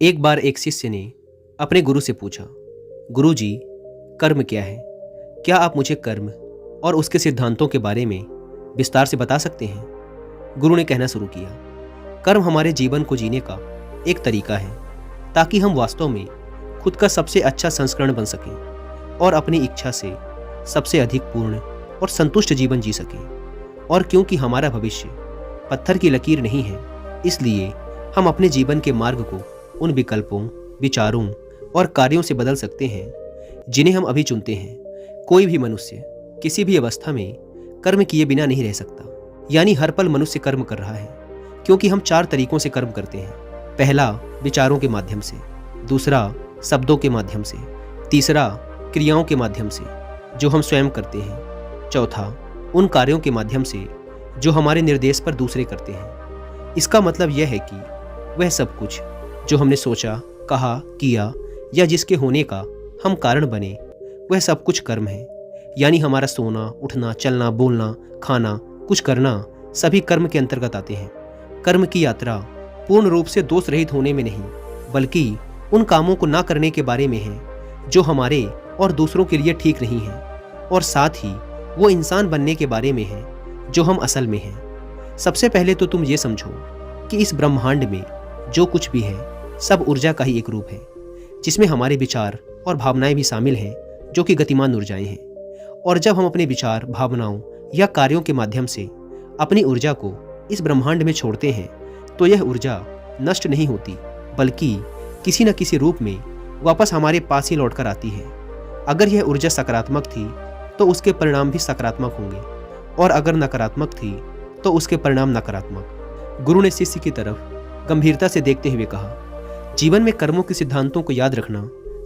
एक बार एक शिष्य ने अपने गुरु से पूछा, गुरु जी, कर्म क्या है? क्या आप मुझे कर्म और उसके सिद्धांतों के बारे में विस्तार से बता सकते हैं? गुरु ने कहना शुरू किया, कर्म हमारे जीवन को जीने का एक तरीका है ताकि हम वास्तव में खुद का सबसे अच्छा संस्करण बन सकें और अपनी इच्छा से सबसे अधिक पूर्ण और संतुष्ट जीवन जी सकें। और क्योंकि हमारा भविष्य पत्थर की लकीर नहीं है, इसलिए हम अपने जीवन के मार्ग को उन विकल्पों, विचारों और कार्यों से बदल सकते हैं जिन्हें हम अभी चुनते हैं। कोई भी मनुष्य किसी भी अवस्था में कर्म किए बिना नहीं रह सकता, यानी हर पल मनुष्य कर्म कर रहा है, क्योंकि हम 4 तरीकों से कर्म करते हैं। पहला, विचारों के माध्यम से। दूसरा, शब्दों के माध्यम से। तीसरा, क्रियाओं के माध्यम से जो हम स्वयं करते हैं। चौथा, उन कार्यों के माध्यम से जो हमारे निर्देश पर दूसरे करते हैं। इसका मतलब यह है कि वह सब कुछ जो हमने सोचा, कहा, किया या जिसके होने का हम कारण बने, वह सब कुछ कर्म है। यानी हमारा सोना, उठना, चलना, बोलना, खाना, कुछ करना सभी कर्म के अंतर्गत आते हैं। कर्म की यात्रा पूर्ण रूप से दोष रहित होने में नहीं, बल्कि उन कामों को ना करने के बारे में है जो हमारे और दूसरों के लिए ठीक नहीं है, और साथ ही वो इंसान बनने के बारे में है जो हम असल में हैं। सबसे पहले तो तुम ये समझो कि इस ब्रह्मांड में जो कुछ भी है सब ऊर्जा का ही एक रूप है, जिसमें हमारे विचार और भावनाएं भी शामिल हैं, जो कि गतिमान ऊर्जाएं हैं। और जब हम अपने विचार, भावनाओं या कार्यों के माध्यम से अपनी ऊर्जा को इस ब्रह्मांड में छोड़ते हैं, तो यह ऊर्जा नष्ट नहीं होती, बल्कि किसी न किसी रूप में वापस हमारे पास ही लौटकर आती है। अगर यह ऊर्जा सकारात्मक थी तो उसके परिणाम भी सकारात्मक होंगे, और अगर नकारात्मक थी तो उसके परिणाम नकारात्मक। गुरु ने शिष्य की तरफ गंभीरता से देखते हुए कहा, जीवन में कर्मों के सिद्धांतों को याद रखना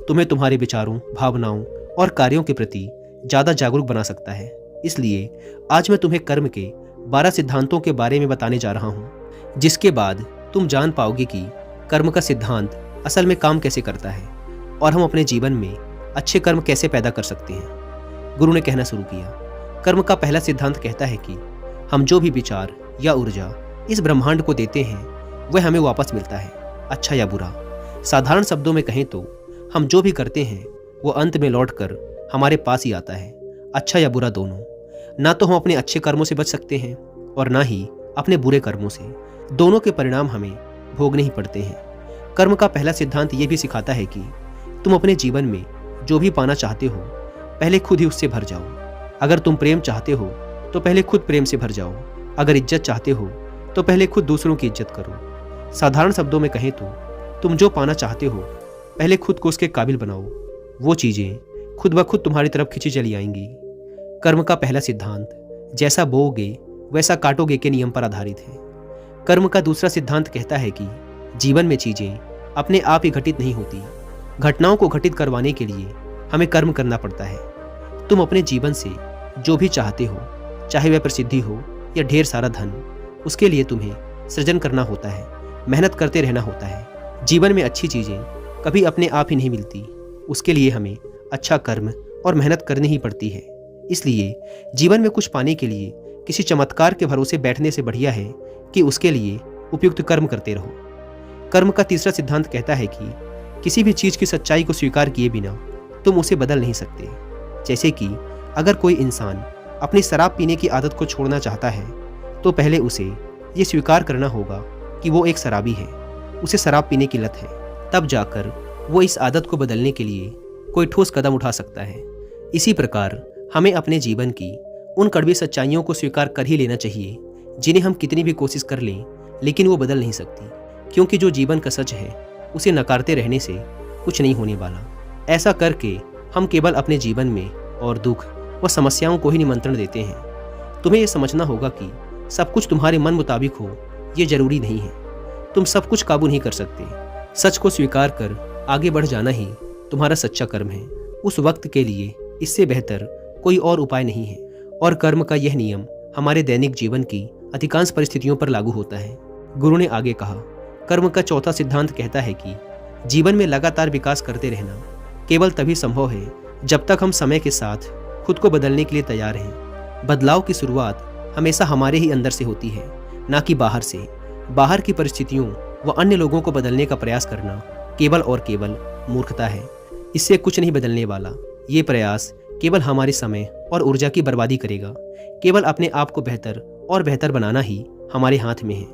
तुम्हें तुम्हारे विचारों, भावनाओं और कार्यों के प्रति ज़्यादा जागरूक बना सकता है। इसलिए आज मैं तुम्हें कर्म के 12 सिद्धांतों के बारे में बताने जा रहा हूँ, जिसके बाद तुम जान पाओगे कि कर्म का सिद्धांत असल में काम कैसे करता है और हम अपने जीवन में अच्छे कर्म कैसे पैदा कर सकते हैं। गुरु ने कहना शुरू किया, कर्म का पहला सिद्धांत कहता है कि हम जो भी विचार या ऊर्जा इस ब्रह्मांड को देते हैं वह हमें वापस मिलता है, अच्छा या बुरा। साधारण शब्दों में कहें तो हम जो भी करते हैं वो अंत में लौटकर हमारे पास ही आता है, अच्छा या बुरा दोनों। ना तो हम अपने अच्छे कर्मों से बच सकते हैं और ना ही अपने बुरे कर्मों से। दोनों के परिणाम हमें भोगने ही पड़ते हैं। कर्म का पहला सिद्धांत ये भी सिखाता है कि तुम अपने जीवन में जो भी पाना चाहते हो पहले खुद ही उससे भर जाओ। अगर तुम प्रेम चाहते हो तो पहले खुद प्रेम से भर जाओ। अगर इज्जत चाहते हो तो पहले खुद दूसरों की इज्जत करो। साधारण शब्दों में कहें तो तुम जो पाना चाहते हो पहले खुद को उसके काबिल बनाओ। वो चीज़ें खुद ब खुद तुम्हारी तरफ खिंची चली आएंगी। कर्म का पहला सिद्धांत जैसा बोओगे वैसा काटोगे के नियम पर आधारित है। कर्म का दूसरा सिद्धांत कहता है कि जीवन में चीज़ें अपने आप ही घटित नहीं होती। घटनाओं को घटित करवाने के लिए हमें कर्म करना पड़ता है। तुम अपने जीवन से जो भी चाहते हो, चाहे वह प्रसिद्धि हो या ढेर सारा धन, उसके लिए तुम्हें सृजन करना होता है, मेहनत करते रहना होता है। जीवन में अच्छी चीज़ें कभी अपने आप ही नहीं मिलती, उसके लिए हमें अच्छा कर्म और मेहनत करनी ही पड़ती है। इसलिए जीवन में कुछ पाने के लिए किसी चमत्कार के भरोसे बैठने से बढ़िया है कि उसके लिए उपयुक्त कर्म करते रहो। कर्म का तीसरा सिद्धांत कहता है कि किसी भी चीज़ की सच्चाई को स्वीकार किए बिना तुम उसे बदल नहीं सकते। जैसे कि अगर कोई इंसान अपनी शराब पीने की आदत को छोड़ना चाहता है तो पहले उसे ये स्वीकार करना होगा कि वो एक शराबी है, उसे शराब पीने की लत है। तब जाकर वो इस आदत को बदलने के लिए कोई ठोस कदम उठा सकता है। इसी प्रकार हमें अपने जीवन की उन कड़वी सच्चाइयों को स्वीकार कर ही लेना चाहिए जिन्हें हम कितनी भी कोशिश कर लें लेकिन वो बदल नहीं सकती, क्योंकि जो जीवन का सच है उसे नकारते रहने से कुछ नहीं होने वाला। ऐसा करके हम केवल अपने जीवन में और दुख व समस्याओं को ही निमंत्रण देते हैं। तुम्हें यह समझना होगा कि सब कुछ तुम्हारे मन मुताबिक हो ये जरूरी नहीं है। तुम सब कुछ काबू नहीं कर सकते। सच को स्वीकार कर आगे बढ़ जाना ही तुम्हारा सच्चा कर्म है। उस वक्त के लिए इससे बेहतर कोई और उपाय नहीं है। और कर्म का यह नियम हमारे दैनिक जीवन की अधिकांश परिस्थितियों पर लागू होता है। गुरु ने आगे कहा, कर्म का चौथा सिद्धांत कहता है कि जीवन में लगातार विकास करते रहना केवल तभी संभव है जब तक हम समय के साथ खुद को बदलने के लिए तैयार हैं। बदलाव की शुरुआत हमेशा हमारे ही अंदर से होती है, ना कि बाहर से। बाहर की परिस्थितियों व अन्य लोगों को बदलने का प्रयास करना केवल और केवल मूर्खता है। इससे कुछ नहीं बदलने वाला। ये प्रयास केवल हमारे समय और ऊर्जा की बर्बादी करेगा। केवल अपने आप को बेहतर और बेहतर बनाना ही हमारे हाथ में है।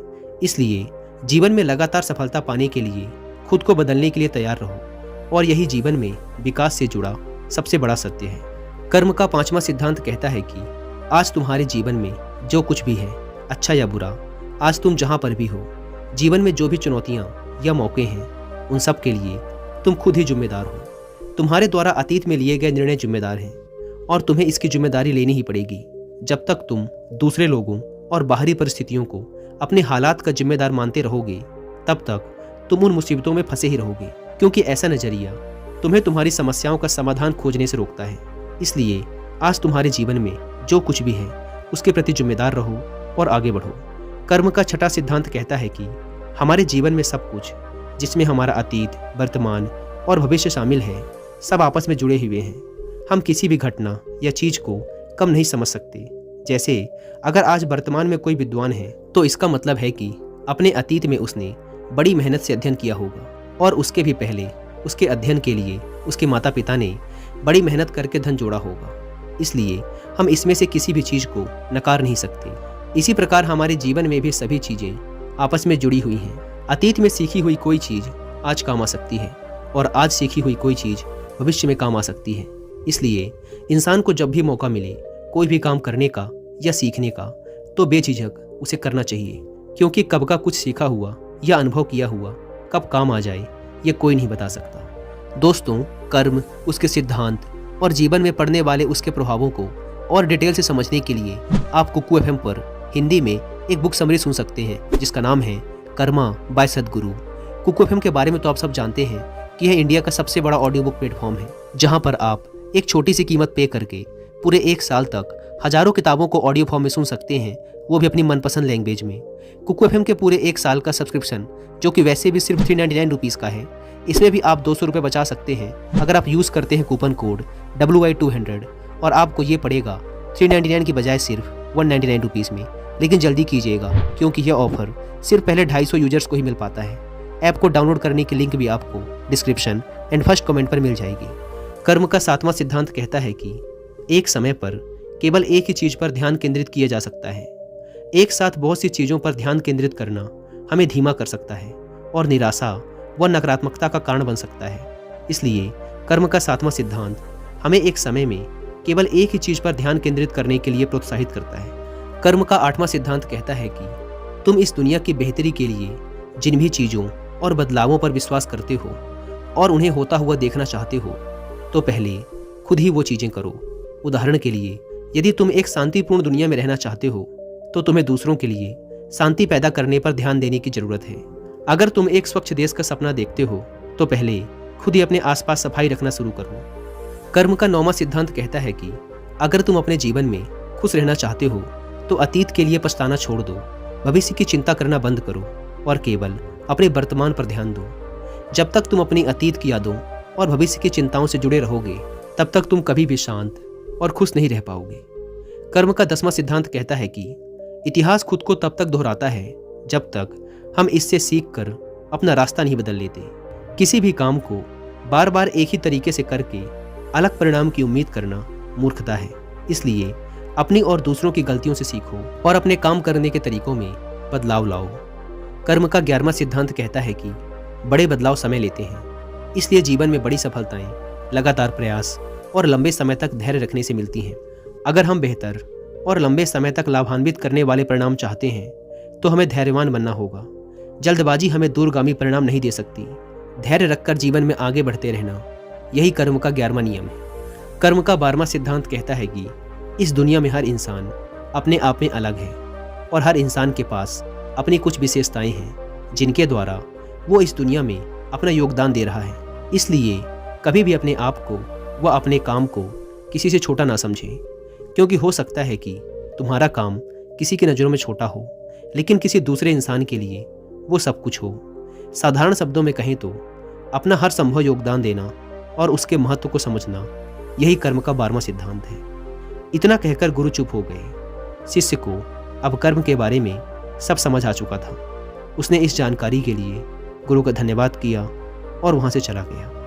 इसलिए जीवन में लगातार सफलता पाने के लिए खुद को बदलने के लिए तैयार रहो, और यही जीवन में विकास से जुड़ा सबसे बड़ा सत्य है। कर्म का 5वां सिद्धांत कहता है कि आज तुम्हारे जीवन में जो कुछ भी है, अच्छा या बुरा, आज तुम जहाँ पर भी हो, जीवन में जो भी चुनौतियाँ या मौके हैं, उन सब के लिए तुम खुद ही जिम्मेदार हो। तुम्हारे द्वारा अतीत में लिए गए निर्णय जिम्मेदार हैं, और तुम्हें इसकी जिम्मेदारी लेनी ही पड़ेगी। जब तक तुम दूसरे लोगों और बाहरी परिस्थितियों को अपने हालात का जिम्मेदार मानते रहोगे, तब तक तुम उन मुसीबतों में फंसे ही रहोगे, क्योंकि ऐसा नजरिया तुम्हें तुम्हारी समस्याओं का समाधान खोजने से रोकता है। इसलिए आज तुम्हारे जीवन में जो कुछ भी है, उसके प्रति जिम्मेदार रहो और आगे बढ़ो। कर्म का 6वां सिद्धांत कहता है कि हमारे जीवन में सब कुछ, जिसमें हमारा अतीत, वर्तमान और भविष्य शामिल है, सब आपस में जुड़े हुए हैं। हम किसी भी घटना या चीज को कम नहीं समझ सकते। जैसे अगर आज वर्तमान में कोई विद्वान है, तो इसका मतलब है कि अपने अतीत में उसने बड़ी मेहनत से अध्ययन किया होगा, और उसके भी पहले उसके अध्ययन के लिए उसके माता पिता ने बड़ी मेहनत करके धन जोड़ा होगा। इसलिए हम इसमें से किसी भी चीज को नकार नहीं सकते। इसी प्रकार हमारे जीवन में भी सभी चीजें आपस में जुड़ी हुई हैं। अतीत में सीखी हुई कोई चीज आज काम आ सकती है, और आज सीखी हुई कोई चीज भविष्य में काम आ सकती है। इसलिए इंसान को जब भी मौका मिले कोई भी काम करने का या सीखने का, तो बेझिझक उसे करना चाहिए, क्योंकि कब का कुछ सीखा हुआ या अनुभव किया हुआ कब काम आ जाए, ये कोई नहीं बता सकता। दोस्तों, कर्म, उसके सिद्धांत और जीवन में पड़ने वाले उसके प्रभावों को और डिटेल से समझने के लिए आप कुकू एफएम पर हिंदी में एक बुक समरी सुन सकते हैं, जिसका नाम है कर्मा बाय सद्गुरु। कुकू एफएम के बारे में तो आप सब जानते हैं कि यह इंडिया का सबसे बड़ा ऑडियो बुक प्लेटफॉर्म है, जहां पर आप एक छोटी सी कीमत पे करके पूरे 1 साल तक हजारों किताबों को ऑडियो फॉर्म में सुन सकते हैं, वो भी अपनी मनपसंद लैंग्वेज में। कुकू एफएम के पूरे 1 साल का सब्सक्रिप्शन, जो कि वैसे भी सिर्फ 399 रुपीज़ का है, इसमें भी आप 200 रुपये बचा सकते हैं अगर आप यूज़ करते हैं कूपन कोड WY200, और आपको ये पड़ेगा 399 की बजाय सिर्फ 199 रुपीज़ में। लेकिन जल्दी कीजिएगा, क्योंकि यह ऑफर सिर्फ पहले 250 यूजर्स को ही मिल पाता है। ऐप को डाउनलोड करने की लिंक भी आपको डिस्क्रिप्शन एंड फर्स्ट कमेंट पर मिल जाएगी। कर्म का 7वां सिद्धांत कहता है कि एक समय पर केवल एक ही चीज़ पर ध्यान केंद्रित किया जा सकता है। एक साथ बहुत सी चीज़ों पर ध्यान केंद्रित करना हमें धीमा कर सकता है और निराशा व नकारात्मकता का कारण बन सकता है। इसलिए कर्म का 7वां सिद्धांत हमें एक समय में केवल एक ही चीज़ पर ध्यान केंद्रित करने के लिए प्रोत्साहित करता है। कर्म का 8वां सिद्धांत कहता है कि तुम इस दुनिया की बेहतरी के लिए जिन भी चीज़ों और बदलावों पर विश्वास करते हो और उन्हें होता हुआ देखना चाहते हो, तो पहले खुद ही वो चीज़ें करो। उदाहरण के लिए, यदि तुम एक शांतिपूर्ण दुनिया में रहना चाहते हो, तो तुम्हें दूसरों के लिए शांति पैदा करने पर ध्यान देने की जरूरत है। अगर तुम एक स्वच्छ देश का सपना देखते हो, तो पहले खुद ही अपने आसपास सफाई रखना शुरू करो। कर्म का 9वां सिद्धांत कहता है कि अगर तुम अपने जीवन में खुश रहना चाहते हो, तो अतीत के लिए पछताना छोड़ दो, भविष्य की चिंता करना बंद करो और केवल अपने वर्तमान पर ध्यान दो। जब तक तुम अपनी अतीत की यादों और भविष्य की चिंताओं से जुड़े रहोगे, तब तक तुम कभी भी शांत और खुश नहीं रह पाओगे। कर्म का 10वां सिद्धांत कहता है कि इतिहास खुद को तब तक दोहराता है जब तक हम इससे सीख कर अपना रास्ता नहीं बदल लेते। किसी भी काम को बार बार एक ही तरीके से करके अलग परिणाम की उम्मीद करना मूर्खता है। इसलिए अपनी और दूसरों की गलतियों से सीखो और अपने काम करने के तरीकों में बदलाव लाओ। कर्म का 11वां सिद्धांत कहता है कि बड़े बदलाव समय लेते हैं, इसलिए जीवन में बड़ी सफलताएं लगातार प्रयास और लंबे समय तक धैर्य रखने से मिलती हैं। अगर हम बेहतर और लंबे समय तक लाभान्वित करने वाले परिणाम चाहते हैं, तो हमें धैर्यवान बनना होगा। जल्दबाजी हमें दूरगामी परिणाम नहीं दे सकती। धैर्य रखकर जीवन में आगे बढ़ते रहना, यही कर्म का 11वां नियम है। कर्म का 12वां सिद्धांत कहता है कि इस दुनिया में हर इंसान अपने आप में अलग है और हर इंसान के पास अपनी कुछ विशेषताएं हैं जिनके द्वारा वो इस दुनिया में अपना योगदान दे रहा है। इसलिए कभी भी अपने आप को व अपने काम को किसी से छोटा ना समझें, क्योंकि हो सकता है कि तुम्हारा काम किसी की नज़रों में छोटा हो, लेकिन किसी दूसरे इंसान के लिए वो सब कुछ हो। साधारण शब्दों में कहें तो अपना हर संभव योगदान देना और उसके महत्व को समझना, यही कर्म का 12वां सिद्धांत है। इतना कहकर गुरु चुप हो गए। शिष्य को अब कर्म के बारे में सब समझ आ चुका था। उसने इस जानकारी के लिए गुरु का धन्यवाद किया और वहाँ से चला गया।